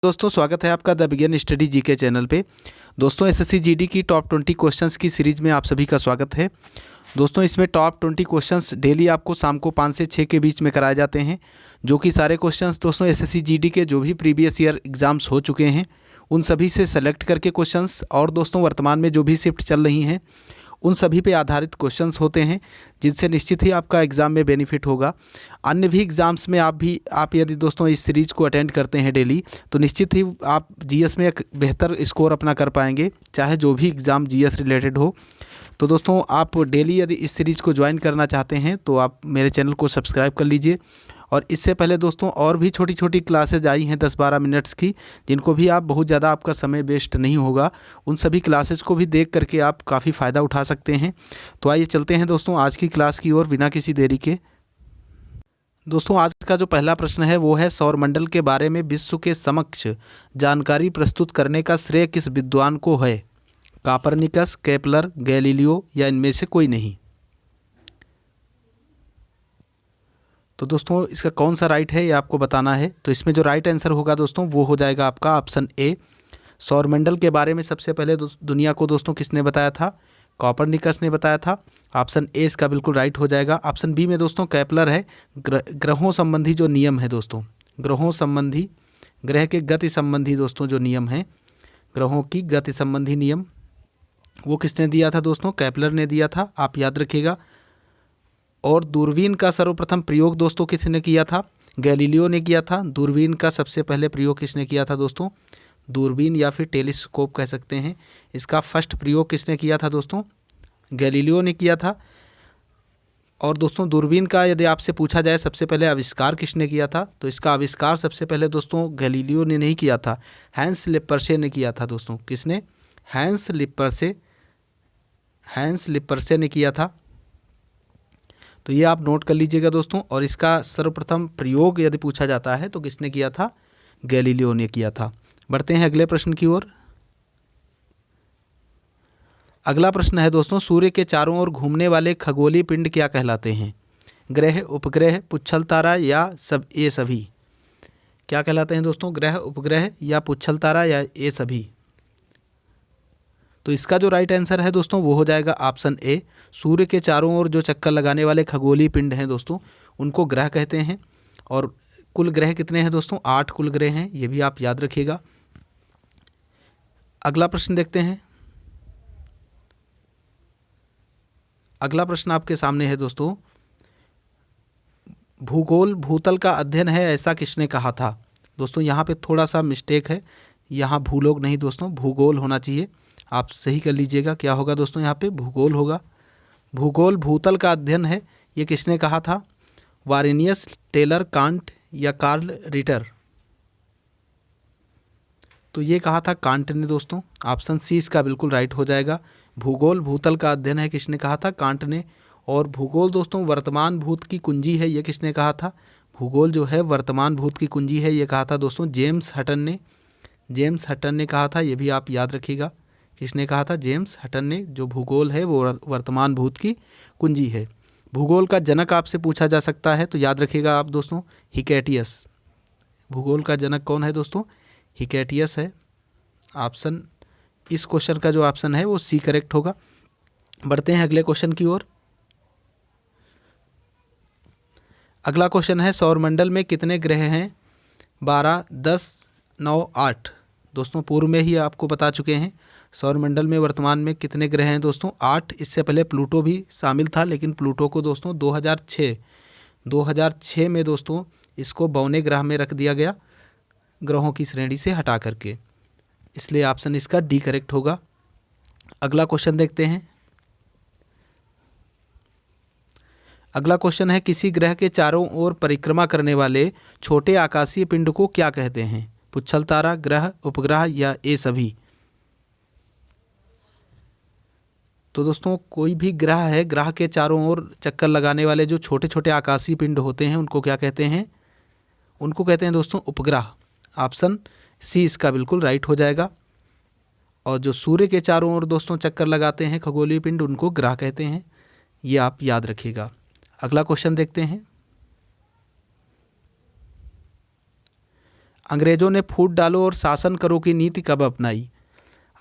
दोस्तों स्वागत है आपका the begin study GK channel पे। दोस्तों एसएससी जीडी की टॉप 20 क्वेश्चंस की सीरीज़ में आप सभी का स्वागत है। दोस्तों इसमें टॉप 20 क्वेश्चंस डेली आपको शाम को 5 से 6 के बीच में कराए जाते हैं, जो कि सारे क्वेश्चंस दोस्तों एसएससी जीडी के जो भी प्रीवियस ईयर एग्ज़ाम्स हो चुके हैं उन सभी से सेलेक्ट करके क्वेश्चंस, और दोस्तों वर्तमान में जो भी शिफ्ट चल रही हैं उन सभी पे आधारित क्वेश्चंस होते हैं, जिनसे निश्चित ही आपका एग्ज़ाम में बेनिफिट होगा। अन्य भी एग्ज़ाम्स में आप यदि दोस्तों इस सीरीज़ को अटेंड करते हैं डेली, तो निश्चित ही आप जीएस में एक बेहतर स्कोर अपना कर पाएंगे, चाहे जो भी एग्ज़ाम जीएस रिलेटेड हो। तो दोस्तों आप डेली यदि इस सीरीज़ को ज्वाइन करना चाहते हैं तो आप मेरे चैनल को सब्सक्राइब कर लीजिए। और इससे पहले दोस्तों और भी छोटी छोटी क्लासेज आई हैं 10-12 मिनट्स की, जिनको भी आप बहुत ज़्यादा आपका समय वेस्ट नहीं होगा, उन सभी क्लासेस को भी देख करके आप काफ़ी फ़ायदा उठा सकते हैं। तो आइए चलते हैं दोस्तों आज की क्लास की ओर बिना किसी देरी के। दोस्तों आज का जो पहला प्रश्न है वो है, सौरमंडल के बारे में विश्व के समक्ष जानकारी प्रस्तुत करने का श्रेय किस विद्वान को है? कापरनिकस, केपलर, गैलीलियो या इनमें से कोई नहीं? तो दोस्तों इसका कौन सा राइट है ये आपको बताना है। तो इसमें जो राइट आंसर होगा दोस्तों वो हो जाएगा आपका ऑप्शन ए। सौरमंडल के बारे में सबसे पहले दुनिया को दोस्तों किसने बताया था? कॉपरनिकस ने बताया था। ऑप्शन ए इसका बिल्कुल राइट हो जाएगा। ऑप्शन बी में दोस्तों केपलर है। ग्रहों संबंधी जो नियम है दोस्तों, ग्रहों संबंधी, ग्रह के गति संबंधी दोस्तों जो नियम है, ग्रहों की गति संबंधी नियम, वो किसने दिया था दोस्तों? केपलर ने दिया था, आप याद रखिएगा। और दूरबीन का सर्वप्रथम प्रयोग दोस्तों किसने किया था? गैलीलियो ने किया था। दूरबीन का सबसे पहले प्रयोग किसने किया था दोस्तों? दूरबीन या फिर टेलीस्कोप कह सकते हैं, इसका फर्स्ट प्रयोग किसने किया था दोस्तों? गैलीलियो ने किया था। और दोस्तों दूरबीन का यदि आपसे पूछा जाए सबसे पहले आविष्कार किसने किया था, तो इसका आविष्कार सबसे पहले दोस्तों गैलीलियो ने नहीं किया था, हैंस लिपरसे ने किया था दोस्तों। किसने? हैंस लिपरसे ने किया था। तो ये आप नोट कर लीजिएगा दोस्तों। और इसका सर्वप्रथम प्रयोग यदि पूछा जाता है तो किसने किया था? गैलीलियो ने किया था। बढ़ते हैं अगले प्रश्न की ओर। अगला प्रश्न है दोस्तों, सूर्य के चारों ओर घूमने वाले खगोलीय पिंड क्या कहलाते हैं? ग्रह, उपग्रह, पुच्छल तारा या ये सभी? क्या कहलाते हैं दोस्तों? ग्रह, उपग्रह या पुच्छल तारा या ये सभी? तो इसका जो राइट आंसर है दोस्तों वो हो जाएगा ऑप्शन ए। सूर्य के चारों ओर जो चक्कर लगाने वाले खगोलीय पिंड हैं दोस्तों उनको ग्रह कहते हैं। और कुल ग्रह कितने हैं दोस्तों? 8 कुल ग्रह हैं, ये भी आप याद रखिएगा। अगला प्रश्न देखते हैं। अगला प्रश्न आपके सामने है दोस्तों, भूगोल भूतल का अध्ययन है ऐसा किसने कहा था? दोस्तों यहाँ पे थोड़ा सा मिस्टेक है, यहाँ भूलोग नहीं दोस्तों, भूगोल होना चाहिए, आप सही कर लीजिएगा। क्या होगा दोस्तों? यहाँ पे भूगोल होगा। भूगोल भूतल का अध्ययन है, ये किसने कहा था? वारेनियस, टेलर, कांट या कार्ल रिटर? तो ये कहा था कांट ने दोस्तों। ऑप्शन सी इसका बिल्कुल राइट हो जाएगा। भूगोल भूतल का अध्ययन है किसने कहा था? कांट ने। और भूगोल दोस्तों वर्तमान भूत की कुंजी है, ये किसने कहा था? भूगोल जो है वर्तमान भूत की कुंजी है, ये कहा था दोस्तों जेम्स हटन ने। जेम्स हटन ने कहा था, ये भी आप याद रखिएगा। किसने कहा था? जेम्स हटन ने। जो भूगोल है वो वर्तमान भूत की कुंजी है। भूगोल का जनक आपसे पूछा जा सकता है, तो याद रखिएगा आप दोस्तों, हिकैटियस। भूगोल का जनक कौन है दोस्तों? हिकैटियस है। ऑप्शन, इस क्वेश्चन का जो ऑप्शन है वो सी करेक्ट होगा। बढ़ते हैं अगले क्वेश्चन की ओर। अगला क्वेश्चन है, सौरमंडल में कितने ग्रह हैं? 12, 10, 9, 8? दोस्तों पूर्व में ही आपको बता चुके हैं सौरमंडल में वर्तमान में कितने ग्रह हैं दोस्तों? 8। इससे पहले प्लूटो भी शामिल था, लेकिन प्लूटो को दोस्तों 2006 में दोस्तों इसको बौने ग्रह में रख दिया गया, ग्रहों की श्रेणी से हटा करके, इसलिए ऑप्शन इसका डी करेक्ट होगा। अगला क्वेश्चन देखते हैं। अगला क्वेश्चन है, किसी ग्रह के चारों ओर परिक्रमा करने वाले छोटे आकाशीय पिंड को क्या कहते हैं? पुच्छल तारा, ग्रह, उपग्रह या ये सभी? तो दोस्तों कोई भी ग्रह है, ग्रह के चारों ओर चक्कर लगाने वाले जो छोटे छोटे आकाशीय पिंड होते हैं उनको क्या कहते हैं? उनको कहते हैं दोस्तों उपग्रह। ऑप्शन सी इसका बिल्कुल राइट हो जाएगा। और जो सूर्य के चारों ओर दोस्तों चक्कर लगाते हैं खगोलीय पिंड उनको ग्रह कहते हैं, ये आप याद रखिएगा। अगला क्वेश्चन देखते हैं। अंग्रेज़ों ने फूट डालो और शासन करो की नीति कब अपनाई?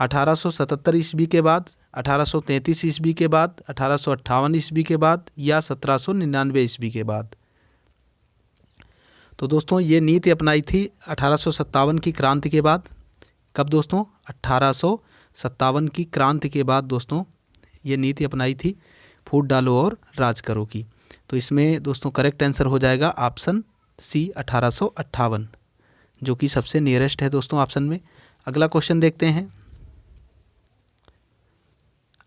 1877 ईस्वी के बाद, 1833 ईस्वी के बाद, 1858 ईस्वी के बाद या 1799 ईस्वी के बाद? तो दोस्तों ये नीति अपनाई थी 1857 की क्रांति के बाद। कब दोस्तों? 1857 की क्रांति के बाद दोस्तों ये नीति अपनाई थी फूट डालो और राज करो की। तो इसमें दोस्तों करेक्ट आंसर हो जाएगा ऑप्शन सी 1858, जो कि सबसे नियरेस्ट है दोस्तों ऑप्शन में। अगला क्वेश्चन देखते हैं।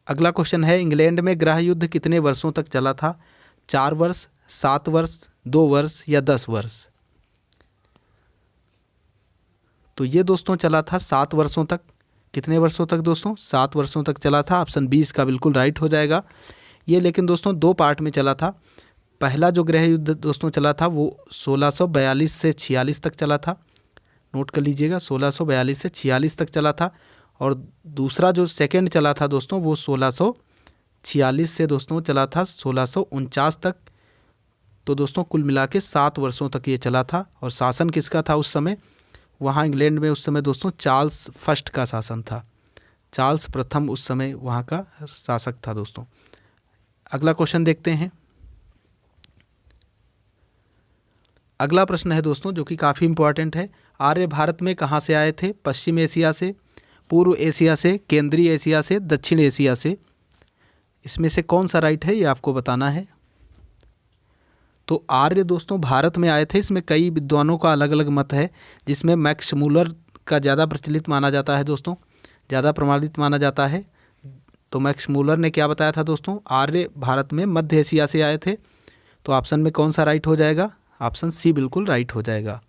अगला क्वेश्चन है, इंग्लैंड में गृह युद्ध कितने वर्षों तक चला था? 4 वर्ष, 7 वर्ष, 2 वर्ष या 10 वर्ष? तो ये दोस्तों चला था 7 वर्षों तक। कितने वर्षों तक दोस्तों? 7 वर्षों तक चला था। ऑप्शन 20 का बिल्कुल राइट हो जाएगा। ये लेकिन दोस्तों 2 पार्ट में चला था। पहला जो गृह युद्ध दोस्तों चला था वो 1642 से 46 तक चला था। नोट कर लीजिएगा, 1642 से 46 तक चला था। और दूसरा जो सेकंड चला था दोस्तों वो 1646 से दोस्तों चला था 1649 तक। तो दोस्तों कुल मिला के 7 वर्षों तक ये चला था। और शासन किसका था उस समय? वहाँ इंग्लैंड में उस समय दोस्तों चार्ल्स फर्स्ट का शासन था। चार्ल्स प्रथम उस समय वहाँ का शासक था दोस्तों। अगला क्वेश्चन देखते हैं। अगला प्रश्न है दोस्तों जो कि काफ़ी इम्पोर्टेंट है। आर्य भारत में कहाँ से आए थे? पश्चिम एशिया से, पूर्व एशिया से, केंद्रीय एशिया से, दक्षिण एशिया से? इसमें से कौन सा राइट है ये आपको बताना है। तो आर्य दोस्तों भारत में आए थे। इसमें कई विद्वानों का अलग अलग मत है, जिसमें मैक्स मूलर का ज़्यादा प्रचलित माना जाता है दोस्तों, ज़्यादा प्रमाणित माना जाता है। तो मैक्स मूलर ने क्या बताया था दोस्तों? आर्य भारत में मध्य एशिया से आए थे। तो ऑप्शन में कौन सा राइट हो जाएगा? ऑप्शन सी बिल्कुल राइट हो जाएगा।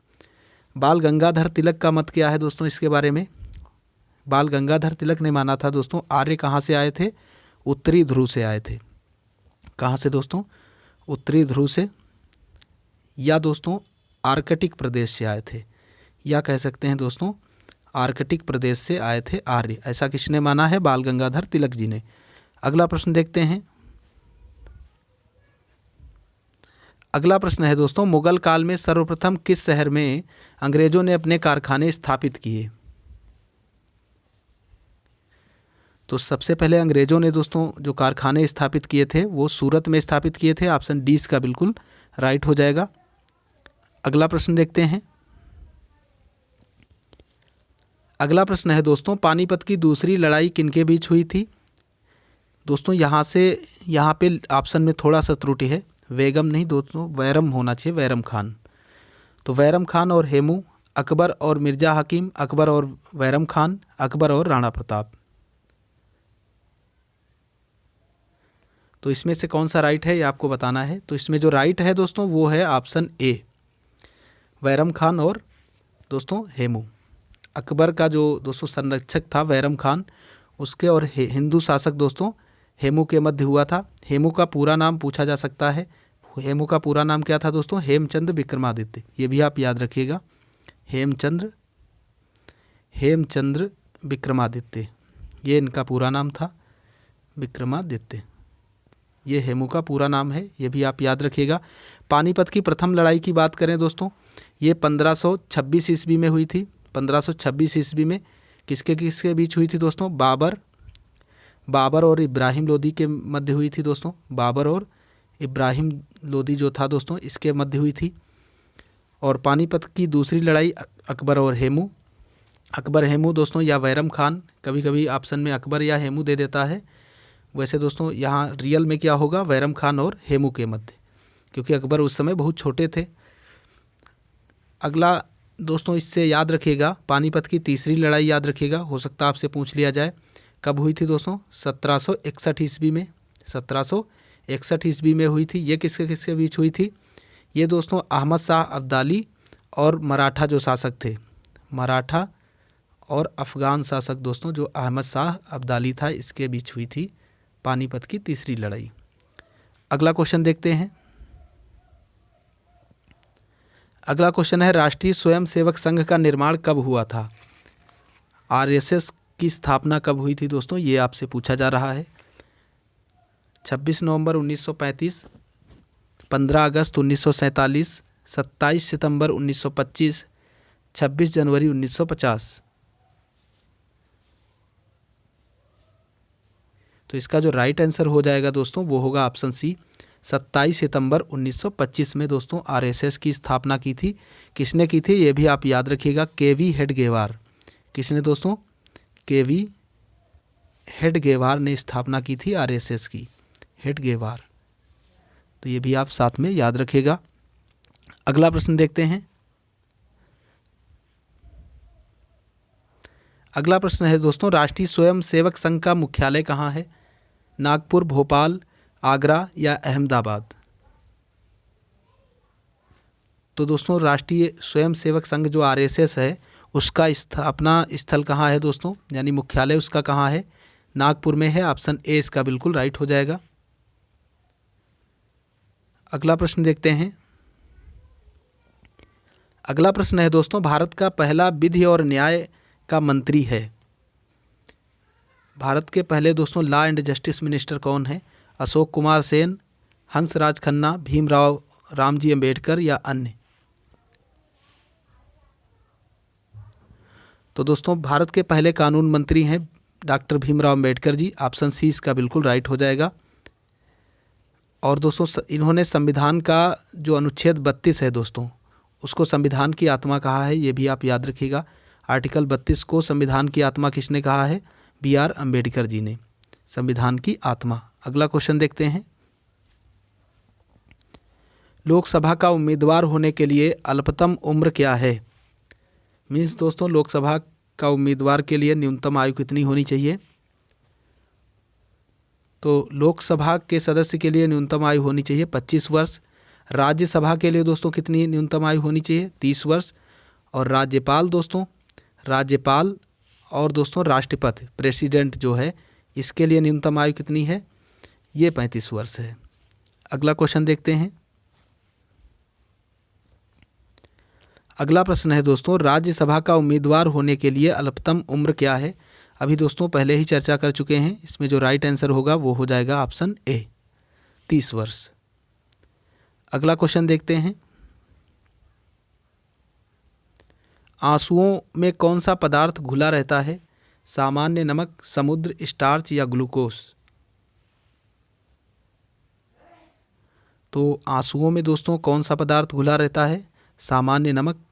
बाल गंगाधर तिलक का मत क्या है दोस्तों इसके बारे में? बाल गंगाधर तिलक ने माना था दोस्तों आर्य कहाँ से आए थे? उत्तरी ध्रुव से आए थे। कहाँ से दोस्तों? उत्तरी ध्रुव से, या दोस्तों आर्कटिक प्रदेश से आए थे, या कह सकते हैं दोस्तों आर्कटिक प्रदेश से आए थे आर्य। ऐसा किसने माना है? बाल गंगाधर तिलक जी ने। अगला प्रश्न देखते हैं। अगला प्रश्न है दोस्तों, मुगल काल में सर्वप्रथम किस शहर में अंग्रेजों ने अपने कारखाने स्थापित किए? तो सबसे पहले अंग्रेजों ने दोस्तों जो कारखाने स्थापित किए थे वो सूरत में स्थापित किए थे। ऑप्शन डी का बिल्कुल राइट हो जाएगा। अगला प्रश्न देखते हैं। अगला प्रश्न है दोस्तों, पानीपत की दूसरी लड़ाई किनके बीच हुई थी? दोस्तों यहाँ पे ऑप्शन में थोड़ा सा त्रुटि है। बेगम नहीं दोस्तों, बैरम होना चाहिए, बैरम खान। तो बैरम खान और हेमू, अकबर और मिर्ज़ा हकीम, अकबर और बैरम खान, अकबर और राणा प्रताप? तो इसमें से कौन सा राइट है ये आपको बताना है। तो इसमें जो राइट है दोस्तों वो है ऑप्शन ए, बैरम खान और दोस्तों हेमू। अकबर का जो दोस्तों संरक्षक था बैरम खान, उसके और हिंदू शासक दोस्तों हेमू के मध्य हुआ था। हेमू का पूरा नाम पूछा जा सकता है। हेमू का पूरा नाम क्या था दोस्तों? हेमचंद्र विक्रमादित्य। ये भी आप याद रखिएगा, हेमचंद्र विक्रमादित्य, ये इनका पूरा नाम था, विक्रमादित्य। ये हेमू का पूरा नाम है, ये भी आप याद रखिएगा। पानीपत की प्रथम लड़ाई की बात करें दोस्तों, ये 1526 ईस्वी में हुई थी। 1526 ईस्वी में किसके किसके बीच हुई थी दोस्तों? बाबर और इब्राहिम लोदी के मध्य हुई थी दोस्तों। बाबर और इब्राहिम लोदी जो था दोस्तों इसके मध्य हुई थी। और पानीपत की दूसरी लड़ाई अकबर और हेमू, अकबर हेमू दोस्तों या बैरम खान, कभी कभी ऑप्शन में अकबर या हेमू दे देता है। वैसे दोस्तों यहाँ रियल में क्या होगा? बैरम खान और हेमू के मध्य, क्योंकि अकबर उस समय बहुत छोटे थे। अगला दोस्तों इससे याद रखिएगा, पानीपत की तीसरी लड़ाई याद रखिएगा, हो सकता है आपसे पूछ लिया जाए। कब हुई थी दोस्तों? 1761 ईस्वी में। 1761 ईस्वी में हुई थी। ये किसके किसके बीच हुई थी? ये दोस्तों अहमद शाह अब्दाली और मराठा जो शासक थे, मराठा और अफ़गान शासक दोस्तों जो अहमद शाह अब्दाली था, इसके बीच हुई थी पानीपत की तीसरी लड़ाई। अगला क्वेश्चन देखते हैं। अगला क्वेश्चन है, राष्ट्रीय स्वयंसेवक संघ का निर्माण कब हुआ था? आरएसएस की स्थापना कब हुई थी दोस्तों? ये आपसे पूछा जा रहा है। 26 नवंबर 1935, 15 अगस्त 1947, 27 सितंबर 1925, 26 जनवरी 1950। तो इसका जो राइट आंसर हो जाएगा दोस्तों वो होगा ऑप्शन सी, 27 सितंबर 1925 में दोस्तों आरएसएस की स्थापना की थी। किसने की थी ये भी आप याद रखिएगा, केवी हेडगेवार। किसने दोस्तों? केवी हेडगेवार ने स्थापना की थी आरएसएस की, हेडगेवार। तो ये भी आप साथ में याद रखिएगा। अगला प्रश्न देखते हैं। अगला प्रश्न है दोस्तों, राष्ट्रीय स्वयं सेवक संघ का मुख्यालय कहाँ है? नागपुर, भोपाल, आगरा या अहमदाबाद? तो दोस्तों राष्ट्रीय स्वयं सेवक संघ जो आरएसएस है उसका स्थापना स्थल कहाँ है दोस्तों, यानी मुख्यालय उसका कहाँ है? नागपुर में है। ऑप्शन ए इसका बिल्कुल राइट हो जाएगा। अगला प्रश्न देखते हैं। अगला प्रश्न है दोस्तों, भारत का पहला विधि और न्याय का मंत्री है। भारत के पहले दोस्तों लॉ एंड जस्टिस मिनिस्टर कौन है? अशोक कुमार सेन, हंसराज खन्ना, भीमराव रामजी अंबेडकर या अन्य? तो दोस्तों भारत के पहले कानून मंत्री हैं doctor Bhimrao Ambedkar ji. Option C इसका बिल्कुल राइट हो जाएगा। और दोस्तों इन्होंने संविधान का जो अनुच्छेद 32 है दोस्तों उसको संविधान की आत्मा कहा है, ये भी आप याद रखिएगा। आर्टिकल 32 को संविधान की आत्मा किसने कहा है? बी.आर. अंबेडकर जी ने, संविधान की आत्मा। अगला क्वेश्चन देखते हैं। लोकसभा का उम्मीदवार होने के लिए अल्पतम उम्र क्या है? मीन्स दोस्तों लोकसभा का उम्मीदवार के लिए न्यूनतम आयु कितनी होनी चाहिए? तो लोकसभा के सदस्य के लिए न्यूनतम आयु होनी चाहिए 25 वर्ष। राज्यसभा के लिए दोस्तों कितनी न्यूनतम आयु होनी चाहिए? 30 वर्ष। और राज्यपाल दोस्तों, राज्यपाल और दोस्तों राष्ट्रपति प्रेसिडेंट जो है इसके लिए न्यूनतम आयु कितनी है? ये 35 वर्ष है। अगला क्वेश्चन देखते हैं। अगला प्रश्न है दोस्तों, राज्यसभा का उम्मीदवार होने के लिए अल्पतम उम्र क्या है? अभी दोस्तों पहले ही चर्चा कर चुके हैं। इसमें जो राइट आंसर होगा वो हो जाएगा ऑप्शन ए, 30 वर्ष। अगला क्वेश्चन देखते हैं। आंसुओं में कौन सा पदार्थ घुला रहता है? सामान्य नमक, समुद्र, स्टार्च या ग्लूकोज? तो आंसुओं में दोस्तों कौन सा पदार्थ घुला रहता है? सामान्य नमक।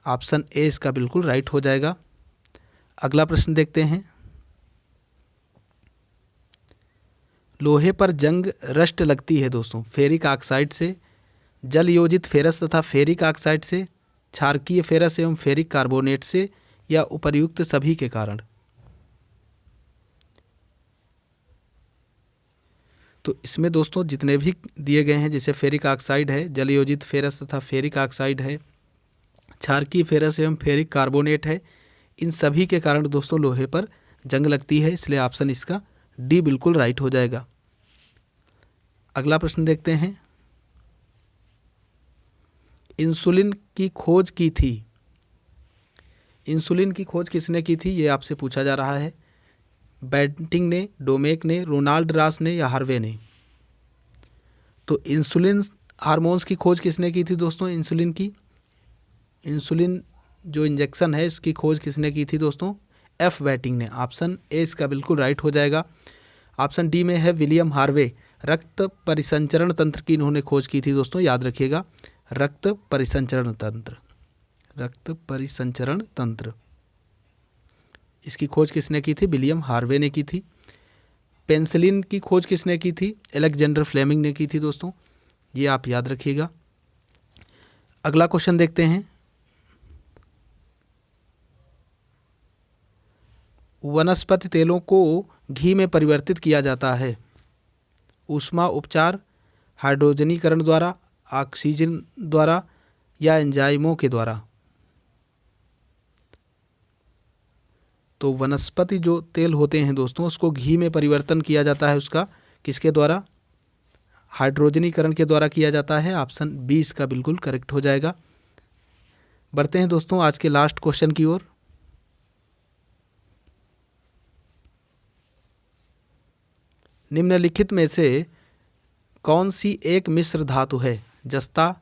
ऑप्शन ए इसका बिल्कुल राइट हो जाएगा। अगला प्रश्न देखते हैं। लोहे पर जंग रस्ट लगती है दोस्तों फेरिक ऑक्साइड से, जल योजित फेरस तथा फेरिक ऑक्साइड से, क्षारकीय फेरस एवं फेरिक कार्बोनेट से या उपर्युक्त सभी के कारण? तो इसमें दोस्तों जितने भी दिए गए हैं, जैसे फेरिक ऑक्साइड है, जल योजित फेरस तथा फेरिक ऑक्साइड है, क्षारकीय फेरस एवं फेरिक कार्बोनेट है, इन सभी के कारण दोस्तों लोहे पर जंग लगती है। इसलिए ऑप्शन इसका डी बिल्कुल राइट हो जाएगा। अगला प्रश्न देखते हैं। इंसुलिन की खोज की थी, इंसुलिन की खोज किसने की थी ये आपसे पूछा जा रहा है। बेंटिंग ने, डोमेक ने, रोनाल्ड रॉस ने या हार्वे ने? तो इंसुलिन हार्मोन्स की खोज किसने की थी दोस्तों? इंसुलिन जो इंजेक्शन है इसकी खोज किसने की थी दोस्तों? एफ बेंटिंग ने। ऑप्शन ए इसका बिल्कुल राइट हो जाएगा। ऑप्शन डी में है विलियम हार्वे। रक्त परिसंचरण तंत्र की इन्होंने खोज की थी दोस्तों, याद रखिएगा, रक्त परिसंचरण तंत्र, रक्त परिसंचरण तंत्र, इसकी खोज किसने की थी? विलियम हार्वे ने की थी। पेनिसिलिन की खोज किसने की थी? अलेक्जेंडर फ्लेमिंग ने की थी दोस्तों, ये आप याद रखिएगा। अगला क्वेश्चन देखते हैं। वनस्पति तेलों को घी में परिवर्तित किया जाता है ऊष्मा उपचार, हाइड्रोजनीकरण द्वारा, ऑक्सीजन द्वारा या एंजाइमों के द्वारा? तो वनस्पति जो तेल होते हैं दोस्तों उसको घी में परिवर्तन किया जाता है, उसका किसके द्वारा? हाइड्रोजनीकरण के द्वारा किया जाता है। ऑप्शन बी इसका बिल्कुल करेक्ट हो जाएगा। बढ़ते हैं दोस्तों आज के लास्ट क्वेश्चन की ओर। निम्नलिखित में से कौन सी एक मिश्र धातु है? जस्ता,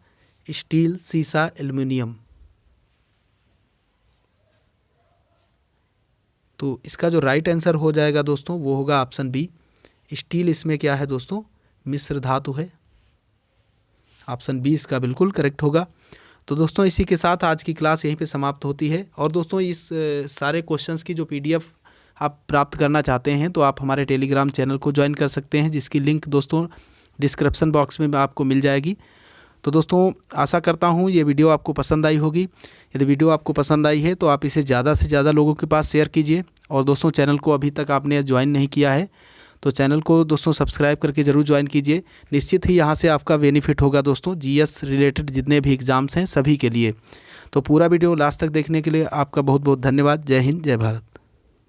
स्टील, सीसा, एल्युमिनियम? तो इसका जो राइट आंसर हो जाएगा दोस्तों वो होगा ऑप्शन बी, स्टील इसमें क्या है दोस्तों, मिश्र धातु है। ऑप्शन बी इसका बिल्कुल करेक्ट होगा। तो दोस्तों इसी के साथ आज की क्लास यहीं पे समाप्त होती है। और दोस्तों इस सारे क्वेश्चंस की जो पीडीएफ आप प्राप्त करना चाहते हैं तो आप हमारे टेलीग्राम चैनल को ज्वाइन कर सकते हैं, जिसकी लिंक दोस्तों डिस्क्रिप्शन बॉक्स में आपको मिल जाएगी। तो दोस्तों आशा करता हूँ ये वीडियो आपको पसंद आई होगी। यदि वीडियो आपको पसंद आई है तो आप इसे ज़्यादा से ज़्यादा लोगों के पास शेयर कीजिए। और दोस्तों चैनल को अभी तक आपने ज्वाइन नहीं किया है तो चैनल को दोस्तों सब्सक्राइब करके ज़रूर ज्वाइन कीजिए। निश्चित ही यहाँ से आपका बेनिफिट होगा दोस्तों, जीएस रिलेटेड जितने भी एग्ज़ाम्स हैं सभी के लिए। तो पूरा वीडियो लास्ट तक देखने के लिए आपका बहुत बहुत धन्यवाद। जय हिंद, जय भारत।